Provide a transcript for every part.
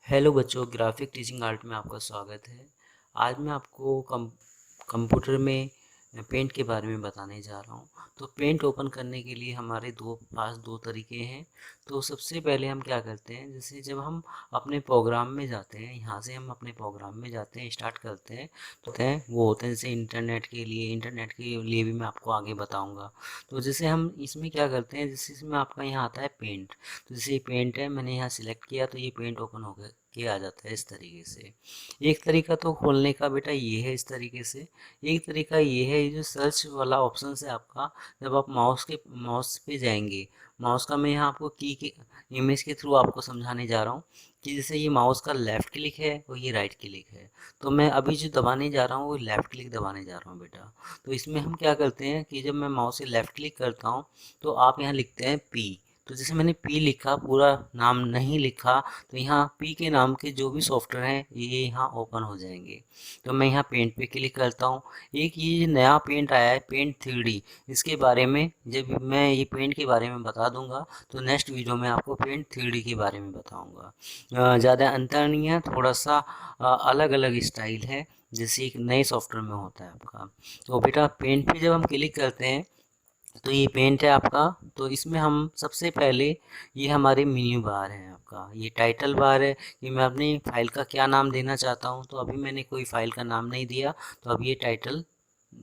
Hello बच्चों, graphic teaching art में आपका स्वागत है। आज मैं आपको कंप्यूटर में पेंट के बारे में बताने जा रहा हूँ। तो पेंट ओपन करने के लिए हमारे पास दो तरीके हैं। तो सबसे पहले हम क्या करते हैं, जैसे जब हम अपने प्रोग्राम में जाते हैं, यहाँ से हम अपने प्रोग्राम में जाते हैं, स्टार्ट करते हैं तो वो होते हैं जैसे इंटरनेट के लिए भी मैं आपको आगे बताऊँगा। तो जैसे हम इसमें क्या करते हैं, जैसे इसमें आपका यहाँ आता है पेंट। तो जैसे ये पेंट है, मैंने यहाँ सिलेक्ट किया तो ये पेंट ओपन हो गया के आ जाता है इस तरीके से। एक तरीका तो खोलने का बेटा ये है इस तरीके से। एक तरीका ये है, ये जो सर्च वाला ऑप्शन है आपका, जब आप माउस पे जाएंगे, माउस का मैं यहाँ आपको की के इमेज के थ्रू आपको समझाने जा रहा हूँ कि जैसे ये माउस का लेफ़्ट क्लिक है और ये राइट क्लिक है। तो मैं अभी जो दबाने जा रहा हूँ वो लेफ़्ट क्लिक दबाने जा रहा हूँ बेटा। तो इसमें हम क्या करते हैं कि जब मैं माउस से लेफ़्ट क्लिक करता हूँ तो आप यहाँ लिखते हैं पी। तो जैसे मैंने पी लिखा, पूरा नाम नहीं लिखा, तो यहाँ पी के नाम के जो भी सॉफ्टवेयर हैं ये यहाँ ओपन हो जाएंगे। तो मैं यहाँ पेंट पे क्लिक करता हूँ। एक ये नया पेंट आया है, पेंट 3D, इसके बारे में जब मैं ये पेंट के बारे में बता दूंगा तो नेक्स्ट वीडियो में आपको पेंट 3D के बारे में बताऊंगा। ज़्यादा अंतर नहीं है, थोड़ा सा अलग अलग स्टाइल है, जैसे एक नए सॉफ्टवेयर में होता है आपका। तो बेटा पेंट पे जब हम क्लिक करते हैं तो ये पेंट है आपका। तो इसमें हम सबसे पहले, ये हमारे मेन्यू बार है आपका, ये टाइटल बार है कि मैं अपनी फाइल का क्या नाम देना चाहता हूँ। तो अभी मैंने कोई फाइल का नाम नहीं दिया, तो अब ये टाइटल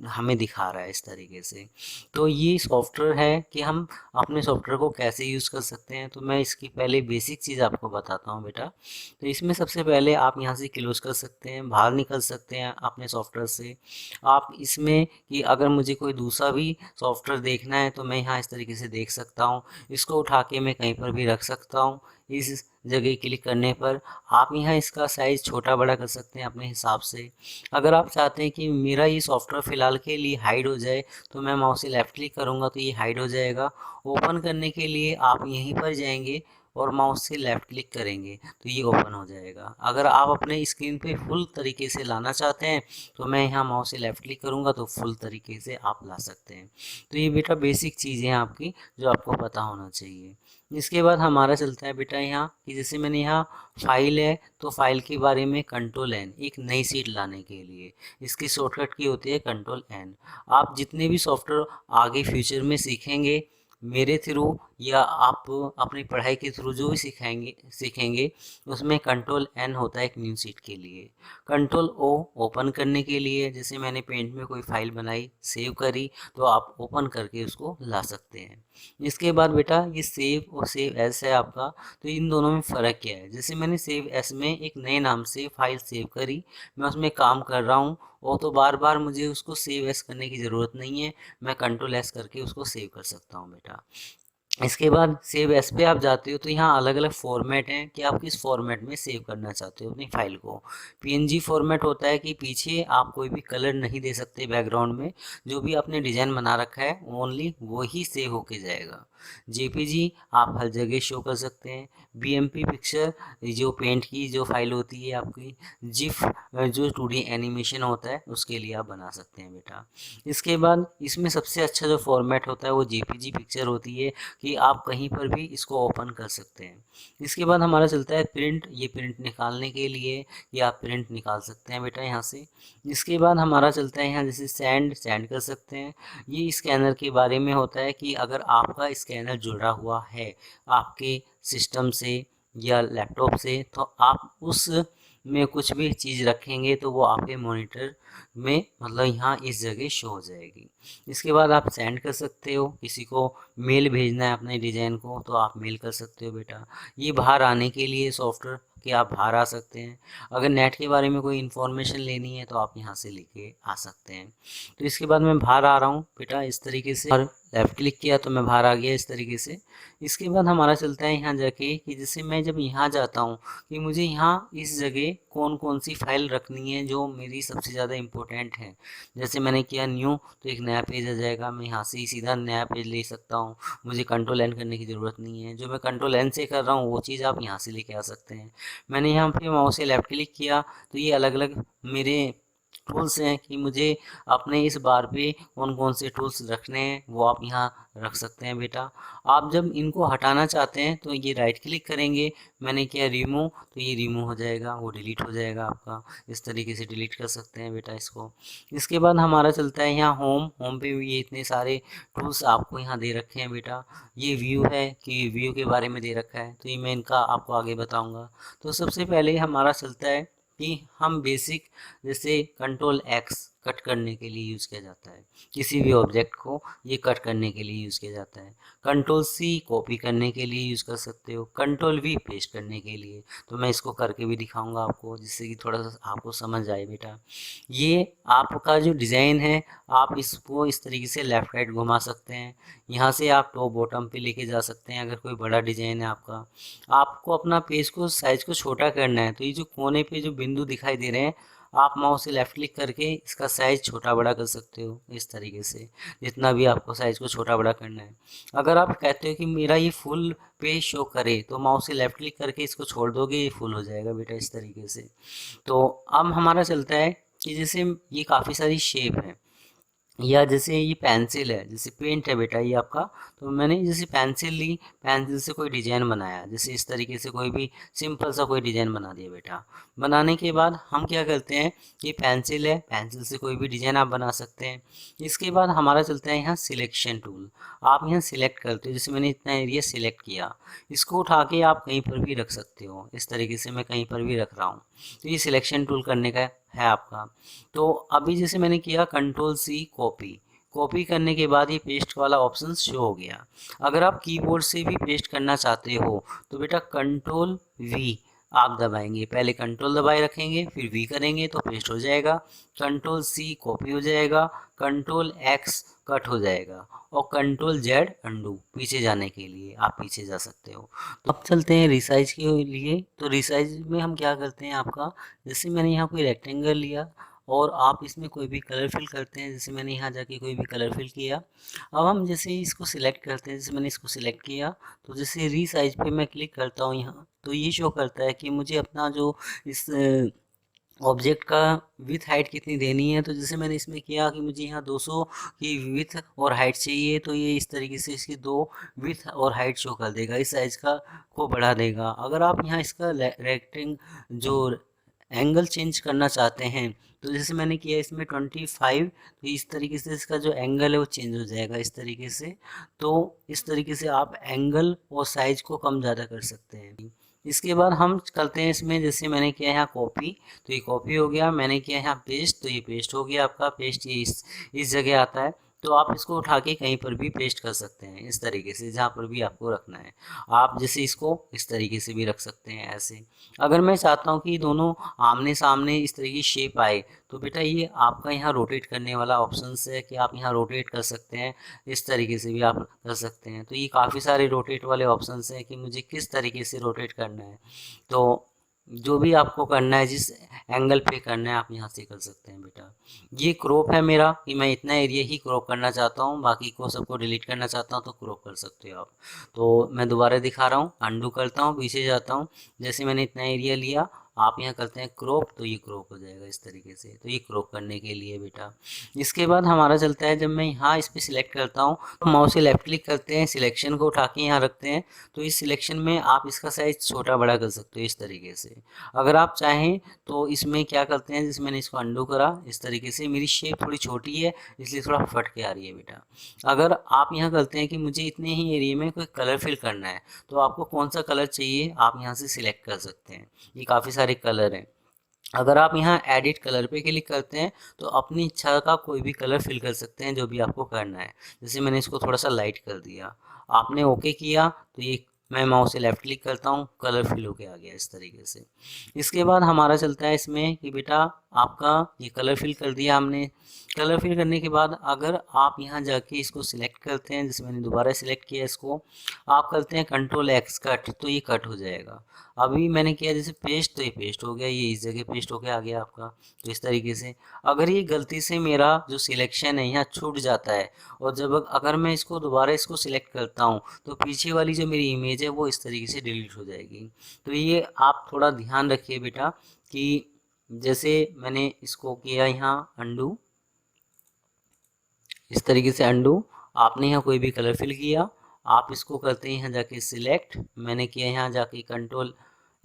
हमें दिखा रहा है इस तरीके से। तो ये सॉफ्टवेयर है कि हम अपने सॉफ्टवेयर को कैसे यूज़ कर सकते हैं। तो मैं इसकी पहले बेसिक चीज़ आपको बताता हूँ बेटा। तो इसमें सबसे पहले आप यहाँ से क्लोज कर सकते हैं, बाहर निकल सकते हैं अपने सॉफ्टवेयर से। आप इसमें कि अगर मुझे कोई दूसरा भी सॉफ्टवेयर देखना है तो मैं यहाँ इस तरीके से देख सकता हूँ। इसको उठा के मैं कहीं पर भी रख सकता हूँ। इस जगह क्लिक करने पर आप यहाँ इसका साइज़ छोटा बड़ा कर सकते हैं अपने हिसाब से। अगर आप चाहते हैं कि मेरा ये सॉफ्टवेयर फ़िलहाल के लिए हाइड हो जाए तो मैं माउस से लेफ़्ट क्लिक करूँगा तो ये हाइड हो जाएगा। ओपन करने के लिए आप यहीं पर जाएंगे और माउस से लेफ़्ट क्लिक करेंगे तो ये ओपन हो जाएगा। अगर आप अपने स्क्रीन पे फुल तरीके से लाना चाहते हैं तो मैं यहाँ माउस से लेफ़्ट क्लिक करूँगा तो फुल तरीके से आप ला सकते हैं। तो ये बेटा बेसिक चीज़ें हैं आपकी जो आपको पता होना चाहिए। इसके बाद हमारा चलता है बेटा यहाँ कि जैसे मैंने यहाँ फाइल है तो फाइल के बारे में कंट्रोल एन, एक नई सीट लाने के लिए इसकी शॉर्टकट की होती है कंट्रोल एन। आप जितने भी सॉफ्टवेयर आगे फ्यूचर में सीखेंगे मेरे थ्रू या आप अपनी पढ़ाई के थ्रू जो भी सीखेंगे उसमें कंट्रोल एन होता है एक न्यू सीट के लिए। कंट्रोल ओ ओपन करने के लिए, जैसे मैंने पेंट में कोई फाइल बनाई, सेव करी, तो आप ओपन करके उसको ला सकते हैं। इसके बाद बेटा ये सेव और सेव एस है आपका। तो इन दोनों में फ़र्क क्या है, जैसे मैंने सेव एस में एक नए नाम से फाइल सेव करी, मैं उसमें काम कर रहा हूँ और तो बार बार मुझे उसको सेव एस करने की ज़रूरत नहीं है, मैं कंट्रोल एस करके उसको सेव कर सकता हूँ बेटा। इसके बाद सेव एस पे आप जाते हो तो यहाँ अलग अलग फॉर्मेट हैं कि आप किस फॉर्मेट में सेव करना चाहते हो अपनी फाइल को। पीएनजी फॉर्मेट होता है कि पीछे आप कोई भी कलर नहीं दे सकते बैकग्राउंड में, जो भी आपने डिज़ाइन बना रखा है ओनली वो ही सेव होके जाएगा। जेपीजी आप हर जगह शो कर सकते हैं। बीएमपी पिक्चर जो पेंट की जो फाइल होती है आपकी, जिफ जो 2D एनिमेशन होता है उसके लिए आप बना सकते हैं बेटा। इसके बाद इसमें सबसे अच्छा जो फॉर्मेट होता है वो जेपीजी पिक्चर होती है कि आप कहीं पर भी इसको ओपन कर सकते हैं। इसके बाद हमारा चलता है प्रिंट, ये प्रिंट निकालने के लिए ये आप प्रिंट निकाल सकते हैं बेटा यहाँ से। इसके बाद हमारा चलता है यहाँ जैसे सेंड कर सकते हैं। ये स्कैनर के बारे में होता है कि अगर आपका स्कैनर जुड़ा हुआ है आपके सिस्टम से या लैपटॉप से तो आप उस में कुछ भी चीज़ रखेंगे तो वो आपके मॉनिटर में मतलब यहाँ इस जगह शो हो जाएगी। इसके बाद आप सेंड कर सकते हो, किसी को मेल भेजना है अपने डिज़ाइन को तो आप मेल कर सकते हो बेटा। ये बाहर आने के लिए सॉफ्टवेयर कि आप बाहर आ सकते हैं। अगर नेट के बारे में कोई इन्फॉर्मेशन लेनी है तो आप यहाँ से लेके आ सकते हैं। तो इसके बाद मैं बाहर आ रहा हूँ बेटा इस तरीके से, और लेफ़्ट क्लिक किया तो मैं बाहर आ गया इस तरीके से। इसके बाद हमारा चलता है यहाँ जाके कि जैसे मैं जब यहाँ जाता हूँ कि मुझे यहाँ इस जगह कौन कौन सी फाइल रखनी है जो मेरी सबसे ज़्यादा इम्पोर्टेंट है। जैसे मैंने किया न्यू तो एक नया पेज आ जाएगा, मैं यहाँ से ही सीधा नया पेज ले सकता हूँ, मुझे कंट्रोल एन करने की ज़रूरत नहीं है। जो मैं कंट्रोल एन से कर रहा हूँ वो चीज़ आप यहाँ से लेके आ सकते हैं। मैंने यहाँ पे माउस से लेफ़्ट क्लिक किया तो ये अलग अलग मेरे टूल्स हैं कि मुझे अपने इस बार पे कौन कौन से टूल्स रखने हैं वो आप यहाँ रख सकते हैं बेटा। आप जब इनको हटाना चाहते हैं तो ये राइट क्लिक करेंगे, मैंने किया रिमूव, तो ये रिमूव हो जाएगा, वो डिलीट हो जाएगा आपका। इस तरीके से डिलीट कर सकते हैं बेटा इसको। इसके बाद हमारा चलता है यहाँ होम पे भी ये इतने सारे टूल्स आपको यहाँ दे रखे हैं बेटा। ये व्यू है कि व्यू के बारे में दे रखा है, तो ये मैं इनका आपको आगे बताऊँगा। तो सबसे पहले हमारा चलता है कि हम बेसिक जैसे कंट्रोल एक्स कट करने के लिए यूज़ किया जाता है, किसी भी ऑब्जेक्ट को ये कट करने के लिए यूज़ किया जाता है। कंट्रोल सी कॉपी करने के लिए यूज़ कर सकते हो, कंट्रोल वी पेस्ट करने के लिए। तो मैं इसको करके भी दिखाऊंगा आपको, जिससे कि थोड़ा सा आपको समझ आए बेटा। ये आपका जो डिज़ाइन है, आप इसको इस तरीके से लेफ़्ट राइट घुमा सकते हैं। यहाँ से आप टॉप बॉटम पे लेके जा सकते हैं अगर कोई बड़ा डिज़ाइन है आपका। आपको अपना पेज को साइज़ को छोटा करना है, तो ये जो कोने पे जो बिंदु दिखाई दे रहे हैं, आप माउस से लेफ़्ट क्लिक करके इसका साइज़ छोटा बड़ा कर सकते हो इस तरीके से, जितना भी आपको साइज़ को छोटा बड़ा करना है। अगर आप कहते हो कि मेरा ये फुल पेज शो करे, तो माउस से लेफ़्ट क्लिक करके इसको छोड़ दोगे, ये फुल हो जाएगा बेटा इस तरीके से। तो अब हमारा चलता है कि जैसे ये काफ़ी सारी शेप है, या जैसे ये पेंसिल है, जैसे पेंट है बेटा ये आपका, तो मैंने जैसे पेंसिल ली, पेंसिल से कोई डिजाइन बनाया, जैसे इस तरीके से कोई भी सिंपल सा कोई डिजाइन बना दिया बेटा। बनाने के बाद हम क्या करते हैं, ये पेंसिल है, पेंसिल से कोई भी डिजाइन आप बना सकते हैं। इसके बाद हमारा चलता है यहाँ सिलेक्शन टूल। आप यहाँ सिलेक्ट करते हो, जैसे मैंने इतना एरिया सिलेक्ट किया, इसको उठा के आप कहीं पर भी रख सकते हो। इस तरीके से मैं कहीं पर भी रख रहा हूँ, तो ये सिलेक्शन टूल करने का है आपका। तो अभी जैसे मैंने किया कंट्रोल सी कॉपी, कॉपी करने के बाद ये पेस्ट वाला ऑप्शन शो हो गया। अगर आप कीबोर्ड से भी पेस्ट करना चाहते हो तो बेटा कंट्रोल वी आप दबाएंगे, पहले कंट्रोल दबाए रखेंगे फिर वी करेंगे तो पेस्ट हो जाएगा। कंट्रोल सी कॉपी हो जाएगा, कंट्रोल एक्स कट हो जाएगा, और कंट्रोल जेड अंडू पीछे जाने के लिए आप पीछे जा सकते हो। तो अब चलते हैं रिसाइज के लिए। तो रिसाइज में हम क्या करते हैं आपका, जैसे मैंने यहाँ कोई रेक्टेंगल लिया और आप इसमें कोई भी कलर फिल करते हैं, जैसे मैंने यहाँ जाके कोई भी कलर फिल किया। अब हम जैसे इसको सिलेक्ट करते हैं, जैसे मैंने इसको सिलेक्ट किया, तो जैसे रीसाइज पे मैं क्लिक करता हूँ यहाँ, तो ये शो करता है कि मुझे अपना जो इस ऑब्जेक्ट का विथ हाइट कितनी देनी है। तो जैसे मैंने इसमें किया कि मुझे यहाँ 200 की विथ और हाइट चाहिए, तो ये इस तरीके से इसकी 2 विथ और हाइट शो कर देगा, इस साइज़ का को बढ़ा देगा। अगर आप यहाँ इसका रेक्टेंग जो एंगल चेंज करना चाहते हैं, तो जैसे मैंने किया इसमें 25, तो इस तरीके से इसका जो एंगल है वो चेंज हो जाएगा इस तरीके से। तो इस तरीके से आप एंगल और साइज को कम ज़्यादा कर सकते हैं। इसके बाद हम करते हैं इसमें, जैसे मैंने किया यहाँ कॉपी, तो ये कॉपी हो गया। मैंने किया यहाँ पेस्ट, तो ये पेस्ट हो गया आपका। पेस्ट ये इस जगह आता है, तो आप इसको उठा के कहीं पर भी पेस्ट कर सकते हैं इस तरीके से, जहाँ पर भी आपको रखना है। आप जैसे इसको इस तरीके से भी रख सकते हैं ऐसे। अगर मैं चाहता हूँ कि दोनों आमने सामने इस तरह की शेप आए, तो बेटा ये आपका यहाँ रोटेट करने वाला ऑप्शन है कि आप यहाँ रोटेट कर सकते हैं, इस तरीके से भी आप कर सकते हैं। तो ये काफ़ी सारे रोटेट वाले ऑप्शन हैं कि मुझे किस तरीके से रोटेट करना है। तो जो भी आपको करना है, जिस एंगल पे करना है, आप यहाँ से कर सकते हैं बेटा। ये क्रॉप है मेरा कि मैं इतना एरिया ही क्रॉप करना चाहता हूँ, बाकी को सबको डिलीट करना चाहता हूँ तो क्रॉप कर सकते हो आप। तो मैं दोबारा दिखा रहा हूँ, अंडू करता हूँ, पीछे जाता हूँ, जैसे मैंने इतना एरिया लिया, आप यहाँ करते हैं क्रॉप, तो ये क्रॉप हो जाएगा इस तरीके से। तो ये क्रॉप करने के लिए बेटा। इसके बाद हमारा चलता है, जब मैं यहाँ इस पर सिलेक्ट करता हूँ तो माउस से लेफ्ट क्लिक करते हैं, सिलेक्शन को उठा के यहाँ रखते हैं, तो इस सिलेक्शन में आप इसका साइज छोटा बड़ा कर सकते हो इस तरीके से। अगर आप चाहें तो इसमें क्या करते हैं, जैसे मैंने इसको अंडू करा, इस तरीके से मेरी शेप थोड़ी छोटी है इसलिए थोड़ा फट के आ रही है बेटा। अगर आप यहाँ करते हैं कि मुझे इतने ही एरिया में कोई कलर फिल करना है, तो आपको कौन सा कलर चाहिए आप यहाँ से सिलेक्ट कर सकते हैं। ये काफ़ी सारे कलर हैं। अगर आप यहाँ एडिट कलर पे क्लिक करते हैं तो अपनी इच्छा का कोई भी कलर फिल कर सकते हैं जो भी आपको करना है। जैसे मैंने इसको थोड़ा सा लाइट कर दिया, आपने ओके किया, तो ये मैं माउस से लेफ्ट क्लिक करता हूँ, कलर फिल होके आ गया इस तरीके से। इसके बाद हमारा चलता है इसमें कि बेटा आपका ये कलर फिल कर दिया हमने। कलर फिल करने के बाद अगर आप यहाँ जाके इसको सिलेक्ट करते हैं, जैसे मैंने दोबारा सिलेक्ट किया इसको, आप करते हैं कंट्रोल एक्स कट, तो ये कट हो जाएगा। अभी मैंने किया जैसे पेस्ट, तो ये पेस्ट हो गया, ये इस जगह पेस्ट होके आ गया आपका। तो इस तरीके से अगर ये गलती से मेरा जो सिलेक्शन है यहाँ छूट जाता है, और जब अगर मैं इसको दोबारा इसको सिलेक्ट करता हूँ, तो पीछे वाली जो मेरी इमेज है वो इस तरीके से डिलीट हो जाएगी। तो ये आप थोड़ा ध्यान रखिए बेटा कि जैसे मैंने इसको किया यहाँ अंडू, इस तरीके से अंडू। आपने यहाँ कोई भी कलर फिल किया, आप इसको करते हैं यहाँ जाके सिलेक्ट, मैंने किया यहाँ जाके कंट्रोल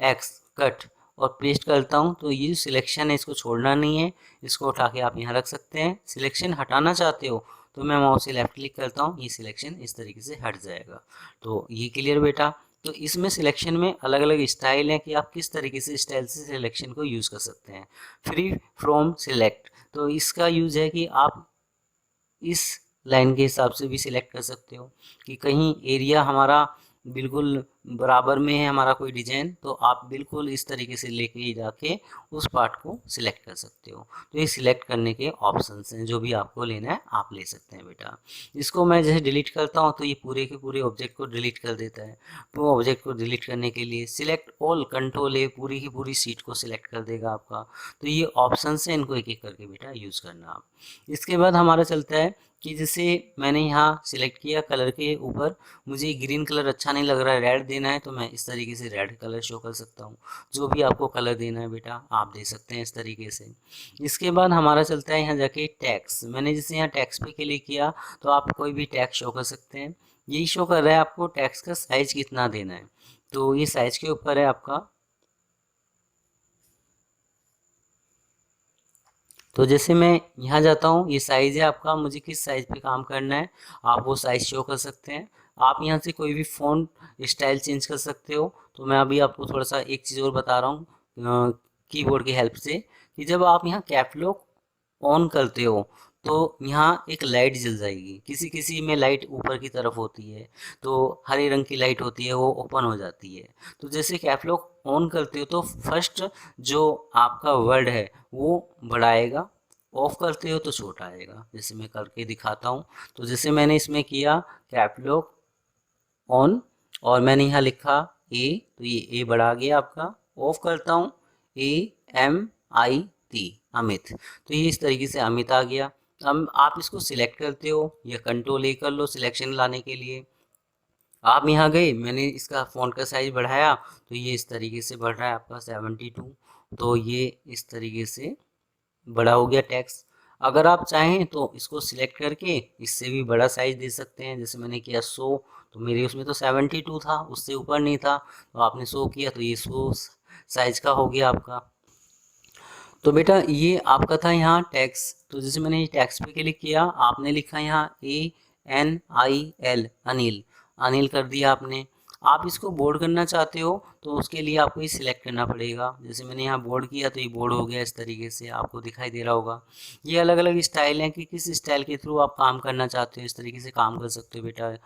एक्स कट और पेस्ट करता हूँ। तो ये सिलेक्शन है, इसको छोड़ना नहीं है, इसको उठा के आप यहाँ रख सकते हैं। सिलेक्शन हटाना चाहते हो तो मैं माउस से लेफ्ट क्लिक करता हूँ, ये सिलेक्शन इस तरीके से हट जाएगा। तो ये क्लियर बेटा। तो इसमें सिलेक्शन में अलग अलग स्टाइल है कि आप किस तरीके से स्टाइल से सिलेक्शन को यूज़ कर सकते हैं। फ्री फ्रॉम सिलेक्ट, तो इसका यूज़ है कि आप इस लाइन के हिसाब से भी सिलेक्ट कर सकते हो कि कहीं एरिया हमारा बिल्कुल बराबर में है हमारा कोई डिजाइन, तो आप बिल्कुल इस तरीके से लेके ही जाके उस पार्ट को सिलेक्ट कर सकते हो। तो ये सिलेक्ट करने के ऑप्शंस हैं, जो भी आपको लेना है आप ले सकते हैं बेटा। इसको मैं जैसे डिलीट करता हूँ तो ये पूरे के पूरे ऑब्जेक्ट को डिलीट कर देता है। तो ऑब्जेक्ट को डिलीट करने के लिए सिलेक्ट ऑल, कंट्रोल ए, पूरी की पूरी सीट को सिलेक्ट कर देगा आपका। तो ये ऑप्शंस हैं, इनको एक एक करके बेटा यूज़ करना आप। इसके बाद हमारा चलता है कि जैसे मैंने यहाँ सिलेक्ट किया कलर के ऊपर, मुझे ग्रीन कलर अच्छा नहीं लग रहा है, रेड देना है, तो मैं इस तरीके से रेड कलर शो कर सकता हूँ। जो भी आपको कलर देना है बेटा आप दे सकते हैं इस तरीके से। इसके बाद हमारा चलता है यहाँ जाके टैक्स, मैंने जैसे यहाँ टैक्स पे क्लिक किया तो आप कोई भी टैक्स शो कर सकते हैं। यही शो कर रहा है आपको टैक्स का साइज कितना देना है, तो ये साइज के ऊपर है आपका। तो जैसे मैं यहाँ जाता हूँ, ये साइज़ है आपका, मुझे किस साइज़ पे काम करना है आप वो साइज़ शो कर सकते हैं। आप यहाँ से कोई भी फ़ॉन्ट स्टाइल चेंज कर सकते हो। तो मैं अभी आपको थोड़ा सा एक चीज़ और बता रहा हूँ कीबोर्ड की हेल्प से, कि जब आप यहाँ कैप लॉक ऑन करते हो तो यहाँ एक लाइट जल जाएगी, किसी किसी में लाइट ऊपर की तरफ होती है, तो हरे रंग की लाइट होती है वो ओपन हो जाती है। तो जैसे कैप लॉक ऑन करते हो तो फर्स्ट जो आपका वर्ड है वो बड़ा आएगा, ऑफ करते हो तो छोटा आएगा। जैसे मैं करके दिखाता हूँ, तो जैसे मैंने इसमें किया कैप लॉक ऑन और मैंने यहाँ लिखा ए, तो ये ए बढ़ा गया आपका। ऑफ करता हूँ, AMIT, अमित, तो ये इस तरीके से अमित आ गया। अब आप इसको सिलेक्ट करते हो या कंट्रोल ए कर लो सिलेक्शन लाने के लिए। आप यहाँ गए, मैंने इसका फ़ॉन्ट का साइज बढ़ाया तो ये इस तरीके से बढ़ रहा है आपका 72। तो ये इस तरीके से बड़ा हो गया टेक्स्ट। अगर आप चाहें तो इसको सिलेक्ट करके इससे भी बड़ा साइज दे सकते हैं। जैसे मैंने किया 100, तो मेरे उसमें तो 72 था, उससे ऊपर नहीं था, तो आपने 100 किया तो ये 100 साइज का हो गया आपका। तो बेटा ये आपका था यहाँ टैक्स। तो जैसे मैंने ये टैक्स पे क्लिक किया, आपने लिखा यहाँ ANIL, अनिल, अनिल कर दिया आपने। आप इसको बोर्ड करना चाहते हो तो उसके लिए आपको ये सिलेक्ट करना पड़ेगा। जैसे मैंने यहाँ बोर्ड किया तो ये बोर्ड हो गया, इस तरीके से आपको दिखाई दे रहा होगा। ये अलग अलग स्टाइल हैं कि किस स्टाइल के थ्रू आप काम करना चाहते हो, इस तरीके से काम कर सकते हो बेटा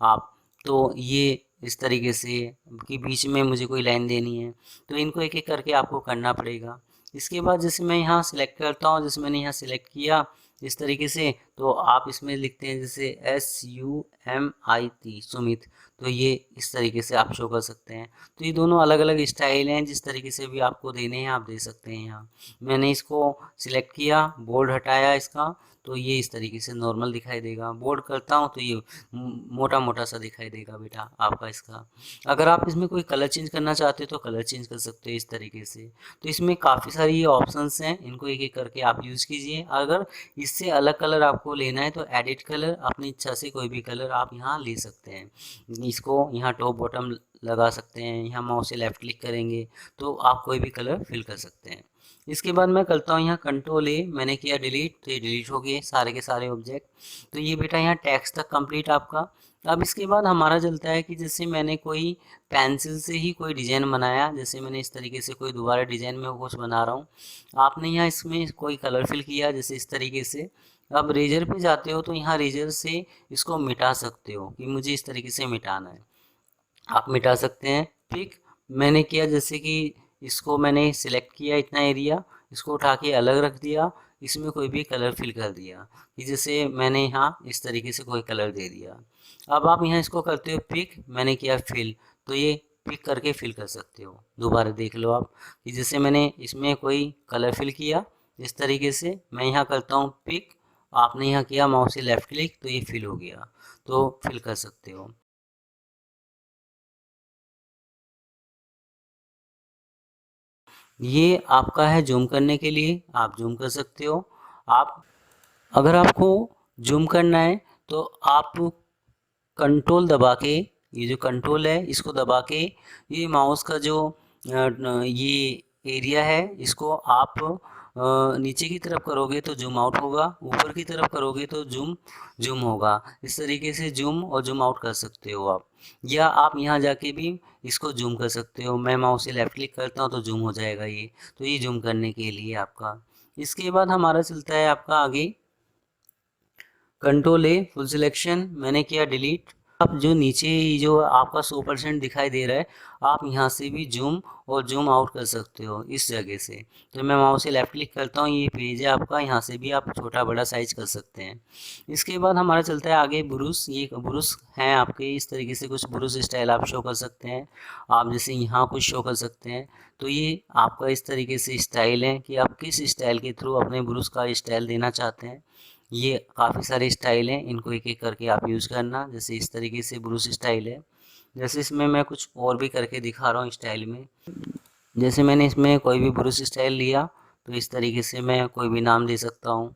आप। तो ये इस तरीके से कि बीच में मुझे कोई लाइन देनी है, तो इनको एक एक करके आपको करना पड़ेगा। इसके बाद जैसे मैं यहाँ सिलेक्ट करता हूँ, जैसे मैंने यहाँ सिलेक्ट किया इस तरीके से, तो आप इसमें लिखते हैं जैसे SUMIT, सुमित, तो ये इस तरीके से आप शो कर सकते हैं। तो ये दोनों अलग अलग स्टाइल हैं, जिस तरीके से भी आपको देने हैं आप दे सकते हैं। यहाँ मैंने इसको सिलेक्ट किया, बोर्ड हटाया इसका, तो ये इस तरीके से नॉर्मल दिखाई देगा। बोर्ड करता हूँ तो ये मोटा मोटा सा दिखाई देगा बेटा आपका इसका। अगर आप इसमें कोई कलर चेंज करना चाहते हो तो कलर चेंज कर सकते हो इस तरीके से। तो इसमें काफ़ी सारी ये ऑप्शंस हैं, इनको एक एक करके आप यूज़ कीजिए। अगर इससे अलग कलर आपको लेना है तो एडिट कलर, अपनी इच्छा से कोई भी कलर आप यहाँ ले सकते हैं। इसको यहाँ टॉप बॉटम लगा सकते हैं, यहाँ माउस से लेफ्ट क्लिक करेंगे तो आप कोई भी कलर फिल कर सकते हैं। इसके बाद मैं करता हूँ यहाँ कंट्रोल ए, मैंने किया डिलीट, तो ये डिलीट हो गए सारे के सारे ऑब्जेक्ट। तो ये बेटा यहाँ टेक्स्ट तक कंप्लीट आपका। अब इसके बाद हमारा चलता है कि जैसे मैंने कोई पेंसिल से ही कोई डिज़ाइन बनाया, जैसे मैंने इस तरीके से कोई दोबारा डिज़ाइन में कुछ बना रहा हूँ, आपने यहाँ इसमें कोई कलर फिल किया जैसे इस तरीके से। अब रेजर पे जाते हो तो यहाँ रेजर से इसको मिटा सकते हो कि मुझे इस तरीके से मिटाना है, आप मिटा सकते हैं। ठीक, मैंने किया जैसे कि इसको मैंने सिलेक्ट किया इतना एरिया, इसको उठा के अलग रख दिया, इसमें कोई भी कलर फिल कर दिया कि जैसे मैंने यहाँ इस तरीके से कोई कलर दे दिया। अब आप यहाँ इसको करते हो पिक, मैंने किया फिल, तो ये पिक करके फिल कर सकते हो। दोबारा देख लो आप कि जैसे मैंने इसमें कोई कलर फिल किया इस तरीके से, मैं यहाँ करता हूँ पिक, आपने यहाँ किया माउस से लेफ्ट क्लिक तो ये फिल हो गया, तो फिल कर सकते हो। ये आपका है जूम करने के लिए, आप जूम कर सकते हो। आप अगर आपको जूम करना है तो आप कंट्रोल दबा के, ये जो कंट्रोल है इसको दबा के ये माउस का जो ये एरिया है इसको आप नीचे की तरफ करोगे तो जूम आउट होगा, ऊपर की तरफ करोगे तो जूम जूम होगा। इस तरीके से जूम और जूम आउट कर सकते हो आप, या आप यहाँ जाके भी इसको जूम कर सकते हो। मैं माउस से लेफ्ट क्लिक करता हूँ तो जूम हो जाएगा ये, तो ये जूम करने के लिए आपका। इसके बाद हमारा चलता है आपका आगे कंट्रोल ए फुल सिलेक्शन, मैंने किया डिलीट। अब जो नीचे जो आपका 100% दिखाई दे रहा है, आप यहाँ से भी जूम और जूम आउट कर सकते हो इस जगह से। तो मैं माउस से लेफ्ट क्लिक करता हूँ, ये पेज है आपका, यहाँ से भी आप छोटा बड़ा साइज कर सकते हैं। इसके बाद हमारा चलता है आगे ब्रुश। ये ब्रुश हैं आपके, इस तरीके से कुछ ब्रुश स्टाइल आप शो कर सकते हैं। आप जैसे यहाँ कुछ शो कर सकते हैं, तो ये आपका इस तरीके से स्टाइल है कि आप किस स्टाइल के थ्रू अपने ब्रुश का स्टाइल देना चाहते हैं। ये काफ़ी सारे स्टाइल हैं, इनको एक एक करके आप यूज़ करना। जैसे इस तरीके से ब्रूस स्टाइल है, जैसे इसमें मैं कुछ और भी करके दिखा रहा हूँ स्टाइल में। जैसे मैंने इसमें कोई भी ब्रूस स्टाइल लिया तो इस तरीके से मैं कोई भी नाम दे सकता हूँ।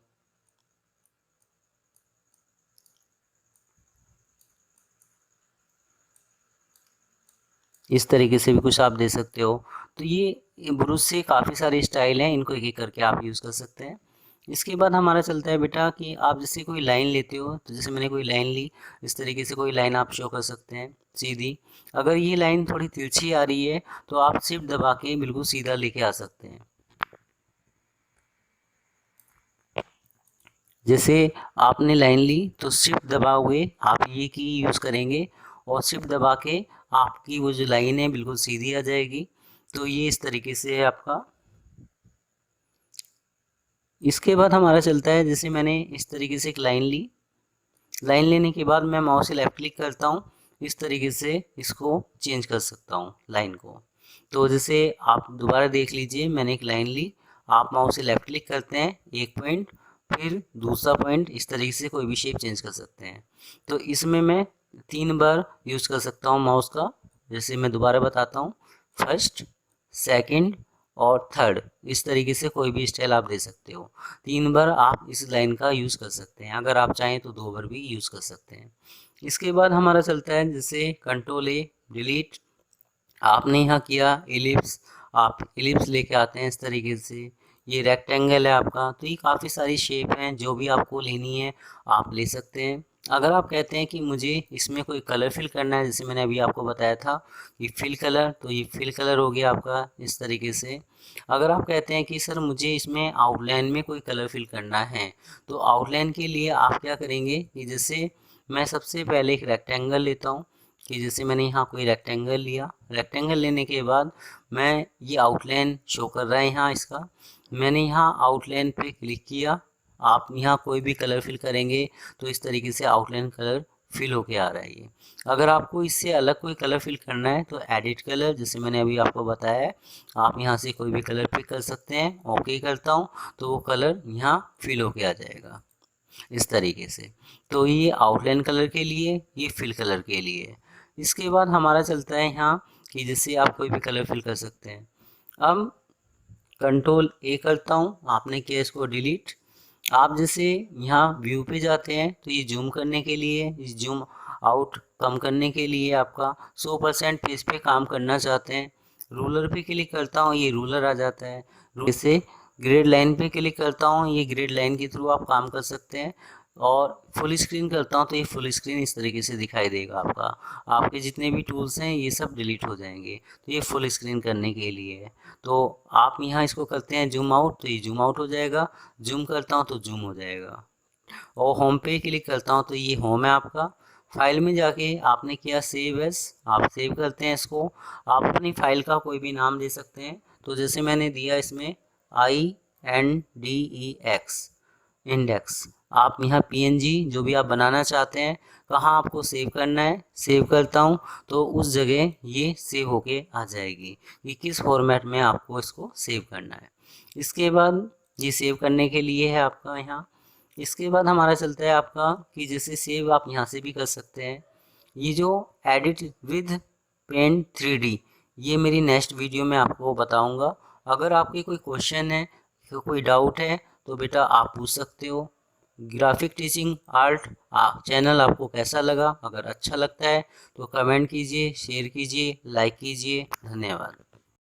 इस तरीके से भी कुछ आप दे सकते हो। तो ये ब्रूस से काफ़ी सारे स्टाइल हैं, इनको एक एक करके आप यूज़ कर सकते हैं। इसके बाद हमारा चलता है बेटा कि आप जैसे कोई लाइन लेते हो, तो जैसे मैंने कोई लाइन ली, इस तरीके से कोई लाइन आप शो कर सकते हैं सीधी। अगर ये लाइन थोड़ी तिरछी आ रही है तो आप शिफ्ट दबा के बिल्कुल सीधा लेके आ सकते हैं। जैसे आपने लाइन ली तो शिफ्ट दबा हुए आप ये की यूज़ करेंगे और शिफ्ट दबा के आपकी वो जो लाइन है बिल्कुल सीधी आ जाएगी। तो ये इस तरीके से है आपका। इसके बाद हमारा चलता है, जैसे मैंने इस तरीके से एक लाइन ली, लाइन लेने के बाद मैं माउस से लेफ्ट क्लिक करता हूँ, इस तरीके से इसको चेंज कर सकता हूँ लाइन को। तो जैसे आप दोबारा देख लीजिए, मैंने एक लाइन ली, आप माउस से लेफ्ट क्लिक करते हैं, एक पॉइंट, फिर दूसरा पॉइंट, इस तरीके से कोई भी शेप चेंज कर सकते हैं। तो इसमें मैं 3 बार यूज़ कर सकता हूँ माउस का। जैसे मैं दोबारा बताता हूँ, फर्स्ट, सेकंड और थर्ड, इस तरीके से कोई भी स्टाइल आप दे सकते हो। 3 बार आप इस लाइन का यूज़ कर सकते हैं, अगर आप चाहें तो 2 बार भी यूज़ कर सकते हैं। इसके बाद हमारा चलता है जैसे कंट्रोल ए डिलीट। आपने यहाँ किया एलिप्स, आप एलिप्स लेके आते हैं इस तरीके से। ये रेक्टेंगल है आपका, तो ये काफ़ी सारी शेप हैं, जो भी आपको लेनी है आप ले सकते हैं। अगर आप कहते हैं कि मुझे इसमें कोई कलर फिल करना है, जैसे मैंने अभी आपको बताया था कि फिल कलर, तो ये फिल कलर हो गया आपका इस तरीके से। अगर आप कहते हैं कि सर मुझे इसमें आउटलाइन में कोई कलर फिल करना है, तो आउटलाइन के लिए आप क्या करेंगे कि जैसे मैं सबसे पहले एक रेक्टेंगल लेता हूँ, कि जैसे मैंने यहाँ कोई रेक्टेंगल लिया, रेक्टेंगल लेने के बाद मैं ये आउटलाइन शो कर रहा है यहाँ इसका, मैंने यहाँ आउटलाइन पे क्लिक किया। आप यहाँ कोई भी कलर फिल करेंगे तो इस तरीके से आउटलाइन कलर फिल होके आ रहा है ये। अगर आपको इससे अलग कोई कलर फिल करना है तो एडिट कलर, जैसे मैंने अभी आपको बताया है, आप यहाँ से कोई भी कलर पिक कर सकते हैं। ओके करता हूँ तो वो कलर यहाँ फिल होके आ जाएगा इस तरीके से। तो ये आउटलाइन कलर के लिए, ये फिल कलर के लिए। इसके बाद हमारा चलता है यहाँ कि जैसे आप कोई भी कलर फिल कर सकते हैं। अब कंट्रोल ए करता हूँ, आपने किया इसको डिलीट। आप जैसे यहाँ व्यू पे जाते हैं तो ये जूम करने के लिए, इस जूम आउट कम करने के लिए आपका 100% पेज पे काम करना चाहते हैं, रूलर पे क्लिक करता हूँ, ये रूलर आ जाता है। जैसे ग्रेड लाइन पे क्लिक करता हूँ, ये ग्रेड लाइन के थ्रू आप काम कर सकते हैं। और फुल स्क्रीन करता हूँ तो ये फुल स्क्रीन इस तरीके से दिखाई देगा आपका। आपके जितने भी टूल्स हैं ये सब डिलीट हो जाएंगे, तो ये फुल स्क्रीन करने के लिए है। तो आप यहाँ इसको करते हैं जूम आउट, तो ये जूम आउट हो जाएगा, जूम करता हूँ तो जूम हो जाएगा। और होम पे क्लिक करता हूँ तो ये होम है आपका। फाइल में जाके आपने किया सेव एस, आप सेव करते हैं इसको। आप अपनी फाइल का कोई भी नाम दे सकते हैं, तो जैसे मैंने दिया इसमें INDEX इंडेक्स। आप यहाँ PNG जो भी आप बनाना चाहते हैं, कहाँ आपको सेव करना है, सेव करता हूँ तो उस जगह ये सेव होके आ जाएगी कि किस फॉर्मेट में आपको इसको सेव करना है। इसके बाद ये सेव करने के लिए है आपका यहाँ। इसके बाद हमारा चलता है आपका कि जैसे सेव आप यहाँ से भी कर सकते हैं। ये जो एडिट विद पेंट 3D, ये मेरी नेक्स्ट वीडियो में आपको बताऊंगा। अगर आपके कोई क्वेश्चन है, कोई डाउट है तो बेटा आप पूछ सकते हो। ग्राफिक टीचिंग आर्ट चैनल आपको कैसा लगा? अगर अच्छा लगता है तो कमेंट कीजिए, शेयर कीजिए, लाइक कीजिए। धन्यवाद।